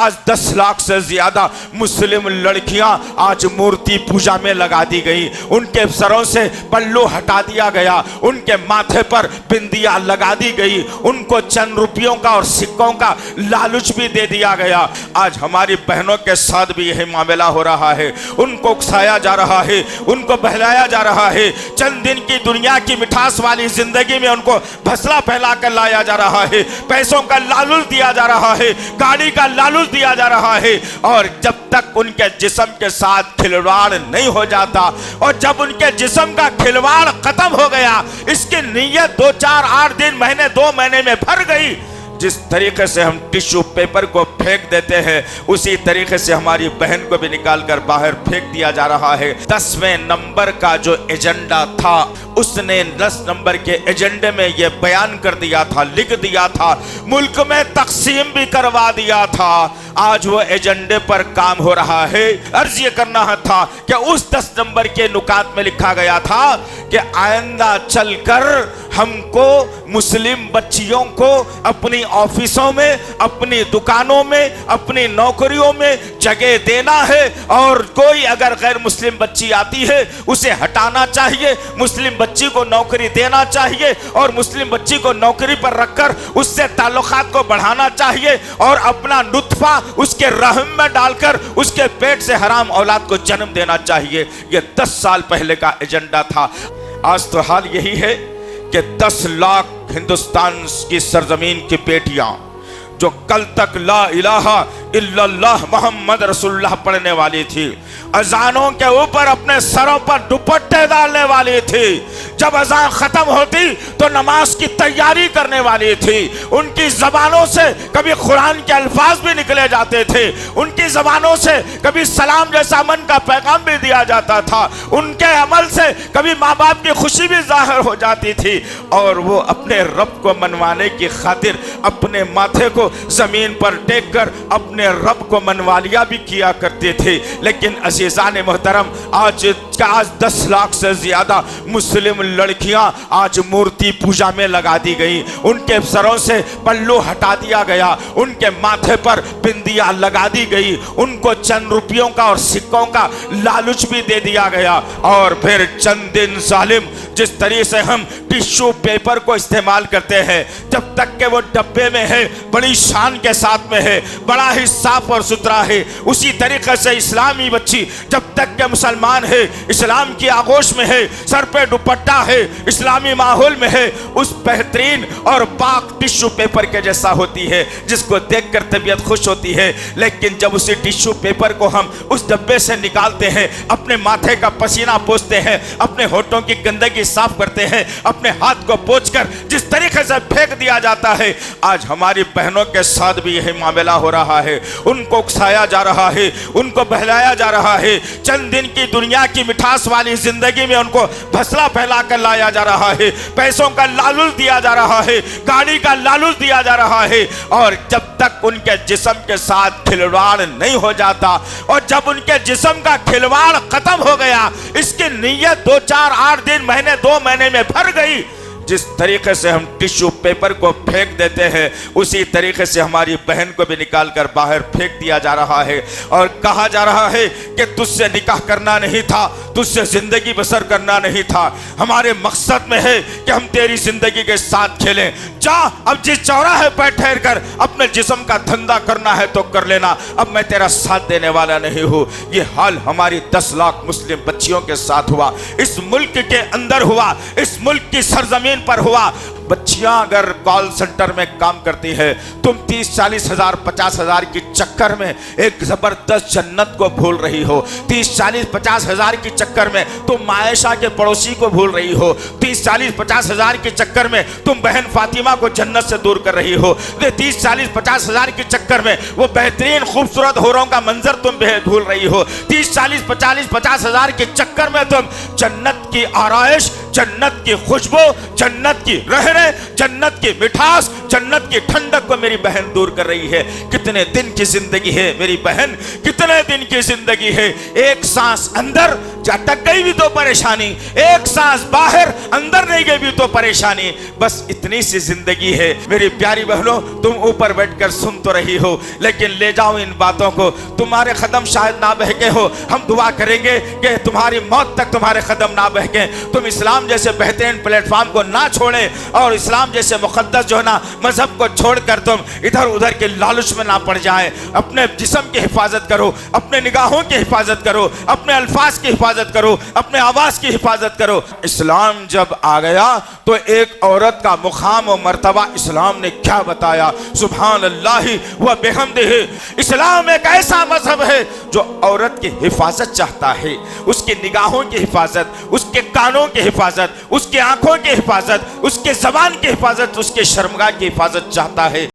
आज 10 लाख से ज्यादा मुस्लिम लड़कियां आज मूर्ति पूजा में लगा दी गई। उनके सरों से पल्लू हटा दिया गया, उनके माथे पर बिंदिया लगा दी गई, उनको चंद रुपयों का और सिक्कों का लालच भी दे दिया गया। आज हमारी बहनों के साथ भी यही मामला हो रहा है। उनको उकसाया जा रहा है, उनको बहलाया जा रहा है। चंद दिन की दुनिया की मिठास वाली जिंदगी में उनको भसला फैला कर लाया जा रहा है। पैसों का लालच दिया जा रहा है, गाड़ी का लालच दिया जा रहा है। और जब तक उनके जिस्म के साथ खिलवाड़ नहीं हो जाता और जब उनके जिस्म का खिलवाड़ खत्म हो गया, इसकी नीयत 2 4 8 दिन महीने 2 महीने में भर गई। जिस तरीके से हम टिश्यू पेपर को फेंक देते हैं, उसी तरीके से हमारी बहन को भी निकाल कर बाहर फेंक दिया जा रहा है। 10वें नंबर का जो एजेंडा था, उसने 10 नंबर के एजेंडे में यह बयान कर दिया था, लिख दिया था, मुल्क में तकसीम भी करवा दिया था। आज वो एजेंडे पर काम हो रहा है। अर्ज ये करना था कि उस 10 नंबर के नुकात में लिखा गया था कि आइंदा चलकर हमको मुस्लिम बच्चियों को अपनी ऑफिसों में, अपनी दुकानों में, अपनी नौकरियों में जगह देना है। और कोई अगर गैर मुस्लिम बच्ची आती है, उसे हटाना चाहिए, मुस्लिम बच्ची को नौकरी देना चाहिए और मुस्लिम बच्ची को नौकरी पर रखकर उससे ताल्लुकात को बढ़ाना चाहिए और अपना नुत्फा उसके रहम में डालकर उसके पेट से हराम औलाद को जन्म देना चाहिए। यह 10 साल पहले का एजेंडा था। आज तो हाल यही है कि 10 लाख हिंदुस्तान की सरजमीन की बेटियां जो कल तक ला इलाहा इल्लल्लाह मोहम्मद रसूलुल्लाह पढ़ने वाली थी, अजानों के ऊपर अपने सरों पर दुपट्टे डालने वाली थी, जब अजान खत्म होती तो नमाज की तैयारी करने वाली थी, उनकी जबानों से कभी कुरान के अल्फाज भी निकले जाते थे, उनकी जबानों से कभी सलाम जैसा मन का पैगाम भी दिया जाता था, उनके अमल से कभी माँ बाप की खुशी भी जाहिर हो जाती थी और वो अपने रब को मनवाने की खातिर अपने माथे को जमीन पर टेक कर अपने रब को मनवालिया भी किया करते थे। लेकिन अजीजान मोहतरम, आज 10 लाख से ज्यादा मुस्लिम लड़कियां आज मूर्ति पूजा में लगा दी गई, उनके सरों से पल्लू हटा दिया गया, उनके माथे पर बिंदिया लगा दी गई, उनको चंद रुपयों का और सिक्कों का लालच भी दे दिया गया। और फिर चंद दिन जालिम जिस तरीके से हम टिश्यू पेपर को इस्तेमाल करते हैं, जब तक के वो डब्बे में है, बड़ी शान के साथ में है, बड़ा ही साफ और सुथरा है, उसी तरीके से इस्लामी बच्ची जब तक के मुसलमान है, इस्लाम की आगोश में है, सर पे दुपट्टा है, इस्लामी माहौल में है, उस बेहतरीन और पाक टिश्यू पेपर के जैसा होती है जिसको देखकर तबीयत खुश होती है। लेकिन जब उसी टिश्यू पेपर को हम उस डब्बे से निकालते हैं, अपने माथे का पसीना पोंछते हैं, अपने होठों की गंदगी साफ करते हैं, अपने हाथ को पोंछकर जिस तरीके से फेंक दिया जाता है, आज हमारी बहनों के साथ भी यही मामला हो रहा है। उनको उकसाया जा रहा है, उनको बहलाया जा रहा है। चंद दिन की दुनिया की मिठास वाली जिंदगी में उनको भसला फैला कर लाया जा रहा है, पैसों का लालच दिया जा रहा है, गाड़ी का लालच दिया जा रहा है। और जब तक उनके जिस्म के साथ खिलवाड़ नहीं हो जाता और जब उनके जिस्म का खिलवाड़ खत्म हो गया, इसकी नीयत 2 4 8 दिन महीने 2 महीने में भर गई। जिस तरीके से हम टिश्यू पेपर को फेंक देते हैं, उसी तरीके से हमारी बहन को भी निकाल कर बाहर फेंक दिया जा रहा है और कहा जा रहा है कि तुझसे निकाह करना नहीं था, तुझसे जिंदगी बसर करना नहीं था, हमारे मकसद में है कि हम तेरी जिंदगी के साथ खेलें। जा, अब जिस चौराहे पर ठहर कर अपने जिस्म का धंधा करना है तो कर लेना, अब मैं तेरा साथ देने वाला नहीं हूँ। ये हाल हमारी 10 लाख मुस्लिम बच्चियों के साथ हुआ, इस मुल्क के अंदर हुआ, इस मुल्क की सरजमीन पर हुआ। बच्चियां अगर कॉल सेंटर में काम करती है, तुम 30-40 हजार 50 हजार की चक्कर में एक जबरदस्त जन्नत को भूल रही हो, 30-40-50 हजार की चक्कर में तुम मायशा के पड़ोसी को भूल रही हो, 30-40-50 हजार के चक्कर में तुम बहन फातिमा को जन्नत से दूर कर रही हो, 30-40-50 हजार के चक्कर में वो बेहतरीन खूबसूरत होरों का मंजर तुम भूल रही हो, 30-40-50 हजार के चक्कर में तुम जन्नत की आराइश जन्नत की खुशबू, जन्नत की रहने, जन्नत की मिठास, जन्नत की ठंडक को मेरी बहन दूर कर रही है। कितने दिन की जिंदगी है मेरी बहन, कितने दिन की जिंदगी है। एक सांस अंदर अटक गई भी तो परेशानी, एक सांस बाहर अंदर नहीं गई भी तो परेशानी। बस इतनी सी जिंदगी है मेरी प्यारी बहनों। तुम ऊपर बैठकर सुन तो रही हो, लेकिन ले जाओ इन बातों को। तुम्हारे कदम शायद ना बहके हो, हम दुआ करेंगे कि तुम्हारी मौत तक तुम्हारे कदम ना बहके। तुम इस्लाम जैसे बेहतरीन प्लेटफॉर्म को ना छोड़े और इस्लाम जैसे मुकद्दस जो है ना मजहब को छोड़कर तुम इधर उधर के लालच में ना पड़ जाए। अपने जिस्म की हिफाजत करो, अपने निगाहों की हिफाजत करो, अपने अल्फाज की हिफाजत करो, अपने आवाज की हिफाजत करो। इस्लाम जब आ गया तो एक औरत का मुकाम और मर्तबा इस्लाम ने क्या बताया। सुभान अल्लाह व बिहम्दिही। इस्लाम एक ऐसा मजहब है जो औरत की हिफाजत चाहता है, उसकी निगाहों की हिफाजत, उसके कानों की हिफाजत, उसकी आंखों की हिफाजत, उसके जबान की हिफाजत, उसके शर्मगाह की हिफाजत चाहता है।